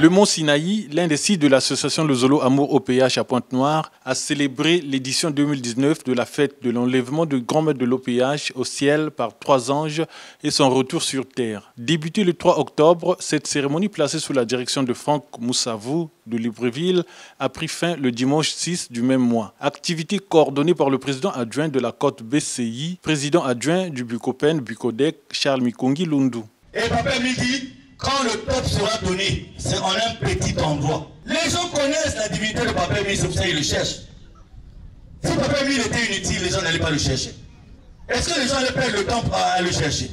Le Mont Sinaï, l'un des sites de l'association Lozolo Amour OPH à Pointe-Noire, a célébré l'édition 2019 de la fête de l'enlèvement du grand maître de l'OPH au ciel par 3 anges et son retour sur terre. Débutée le 3 octobre, cette cérémonie placée sous la direction de Franck Moussavou de Libreville a pris fin le dimanche 6 du même mois. Activité coordonnée par le président adjoint de la Côte BCI, président adjoint du Bucopen Bucodec, Charles Mikongi Lundu. Et Papa me dit, quand le top sera donné, c'est en un petit endroit. Les gens connaissent la divinité de Papa Mille, c'est pour ça qu'ils le cherchent. Si Papa Mille était inutile, les gens n'allaient pas le chercher. Est-ce que les gens allaient perdre le temps à le chercher?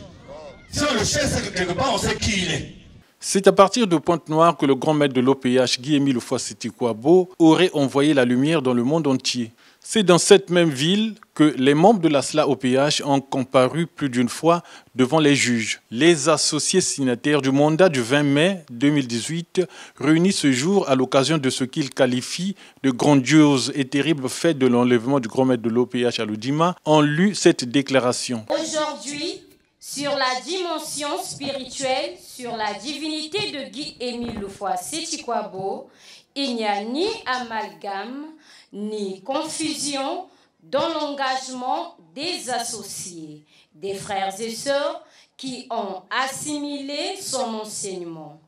Si on le cherche, c'est que quelque part, on sait qui il est. C'est à partir de Pointe-Noire que le grand maître de l'OPH, Guy-Émile Ofoa-Siti-Kouabo, aurait envoyé la lumière dans le monde entier. C'est dans cette même ville que les membres de la SLA OPH ont comparu plus d'une fois devant les juges. Les associés signataires du mandat du 20 mai 2018, réunis ce jour à l'occasion de ce qu'ils qualifient de grandiose et terrible fête de l'enlèvement du grand maître de l'OPH à Lodima, ont lu cette déclaration. Aujourd'hui, sur la dimension spirituelle, sur la divinité de Guy-Émile Ofoa-Siti-Kouabo, il n'y a ni amalgame, ni confusion dans l'engagement des associés, des frères et sœurs qui ont assimilé son enseignement.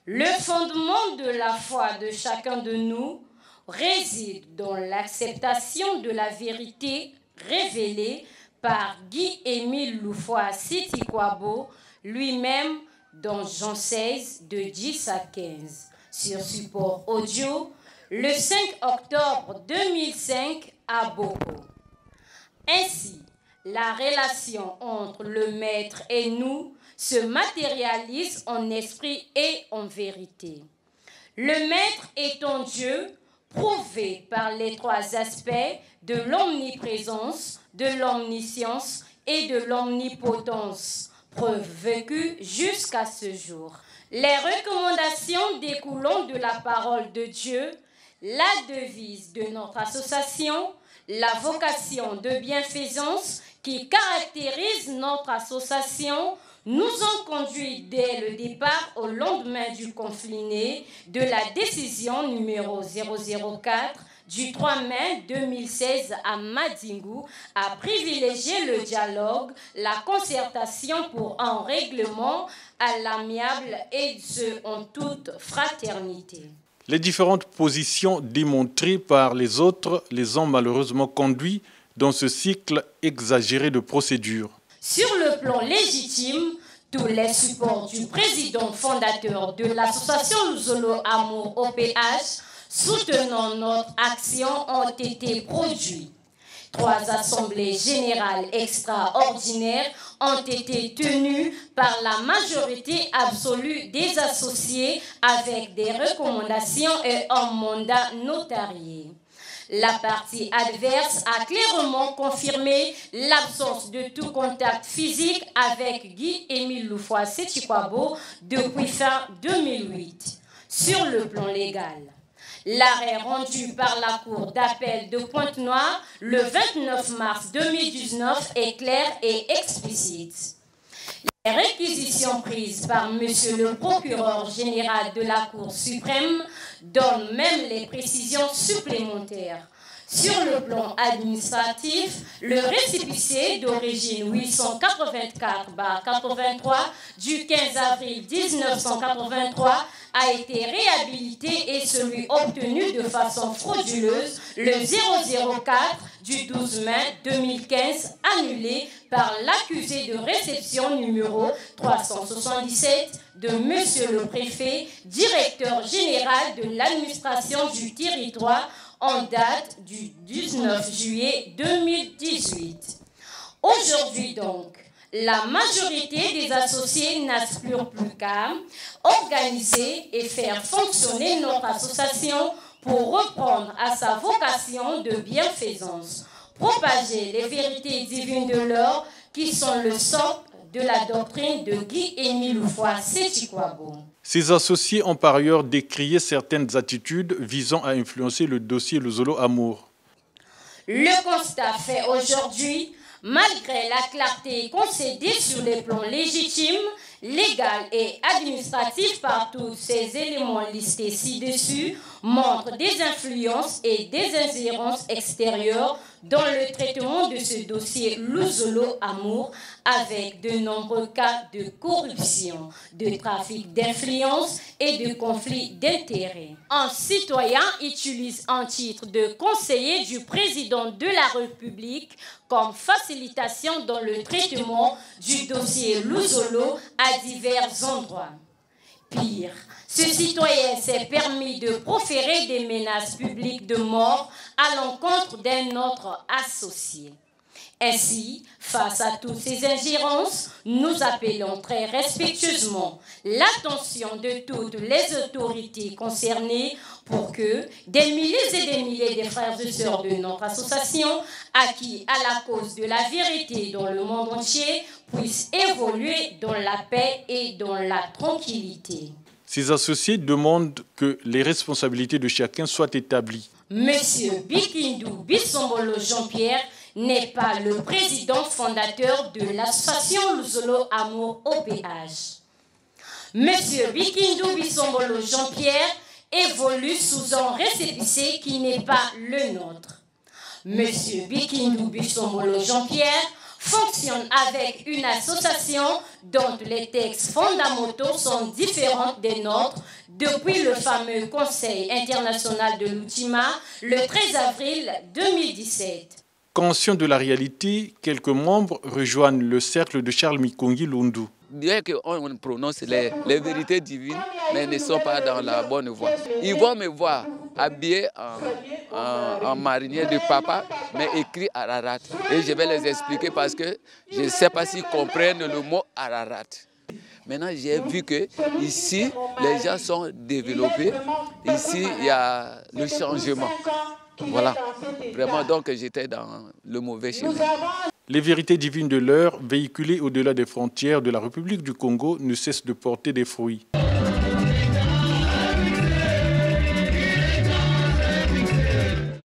Le fondement de la foi de chacun de nous réside dans l'acceptation de la vérité révélée par Guy-Émile Ofoa-Siti-Kouabo lui-même dans Jean 16 de 10 à 15 sur support audio le 5 octobre 2005 à Boko. Ainsi, la relation entre le maître et nous se matérialise en esprit et en vérité. Le maître étant Dieu, prouvé par les 3 aspects de l'omniprésence, de l'omniscience et de l'omnipotence, preuve vécue jusqu'à ce jour. Les recommandations découlant de la parole de Dieu, la devise de notre association, la vocation de bienfaisance qui caractérise notre association, nous ont conduit dès le départ au lendemain du conflit né de la décision numéro 004 du 3 mai 2016 à Madingu à privilégier le dialogue, la concertation pour un règlement à l'amiable et ce en toute fraternité. Les différentes positions démontrées par les autres les ont malheureusement conduits dans ce cycle exagéré de procédures. Sur le plan légitime, tous les supports du président fondateur de l'association Lozolo Amour OPH soutenant notre action ont été produits. 3 assemblées générales extraordinaires ont été tenues par la majorité absolue des associés avec des recommandations et un mandat notarié. La partie adverse a clairement confirmé l'absence de tout contact physique avec Guy-Émile Ofoa-Siti-Kouabo depuis fin 2008. Sur le plan légal, l'arrêt rendu par la Cour d'appel de Pointe-Noire le 29 mars 2019 est clair et explicite. Les réquisitions prises par M. le procureur général de la Cour suprême donnent même les précisions supplémentaires. Sur le plan administratif, le récépissé d'origine 884/83 du 15 avril 1983 a été réhabilité et celui obtenu de façon frauduleuse le 004 du 12 mai 2015 annulé par l'accusé de réception numéro 377 de Monsieur le Préfet, directeur général de l'administration du territoire en date du 19 juillet 2018. Aujourd'hui donc, la majorité des associés n'aspirent plus qu'à organiser et faire fonctionner notre association pour reprendre à sa vocation de bienfaisance, propager les vérités divines de l'or qui sont le socle de la doctrine de Guy-Émile Ofoa-Siti-Kouabo. Ces associés ont par ailleurs décrié certaines attitudes visant à influencer le dossier Lozolo Amour. Le constat fait aujourd'hui Malgré la clarté concédée sur les plans légitimes, légal et administratif par tous ces éléments listés ci-dessus, montrent des influences et des ingérences extérieures dans le traitement de ce dossier Luzolo Amour, avec de nombreux cas de corruption, de trafic d'influence et de conflits d'intérêts. Un citoyen utilise un titre de conseiller du président de la République comme facilitation dans le traitement du dossier Luzolo à divers endroits. Pire, ce citoyen s'est permis de proférer des menaces publiques de mort à l'encontre d'un autre associé. Ainsi, face à toutes ces ingérences, nous appelons très respectueusement l'attention de toutes les autorités concernées pour que des milliers et des milliers de frères et sœurs de notre association, acquis à la cause de la vérité dans le monde entier, puissent évoluer dans la paix et dans la tranquillité. Ces associés demandent que les responsabilités de chacun soient établies. Monsieur Bikindu Bissombolo Jean-Pierre n'est pas le président fondateur de l'association Luzolo Amour OPH. Monsieur Bikindu Bissombolo Jean-Pierre évolue sous un récépissé qui n'est pas le nôtre. Monsieur Bikindu Bissombolo Jean-Pierre fonctionne avec une association dont les textes fondamentaux sont différents des nôtres depuis le fameux Conseil international de l'Ultima le 13 avril 2017. Conscient de la réalité, quelques membres rejoignent le cercle de Charles Mikongi Lundu. Bien qu'on prononce les vérités divines, mais ne sont pas dans la bonne voie. Ils vont me voir habillé en marinier de papa, mais écrit Ararat. Et je vais les expliquer parce que je ne sais pas s'ils comprennent le mot Ararat. Maintenant, j'ai vu que ici, les gens sont développés. Ici, il y a le changement. Voilà, vraiment, donc j'étais dans le mauvais chemin. Les vérités divines de l'heure, véhiculées au-delà des frontières de la République du Congo, ne cessent de porter des fruits.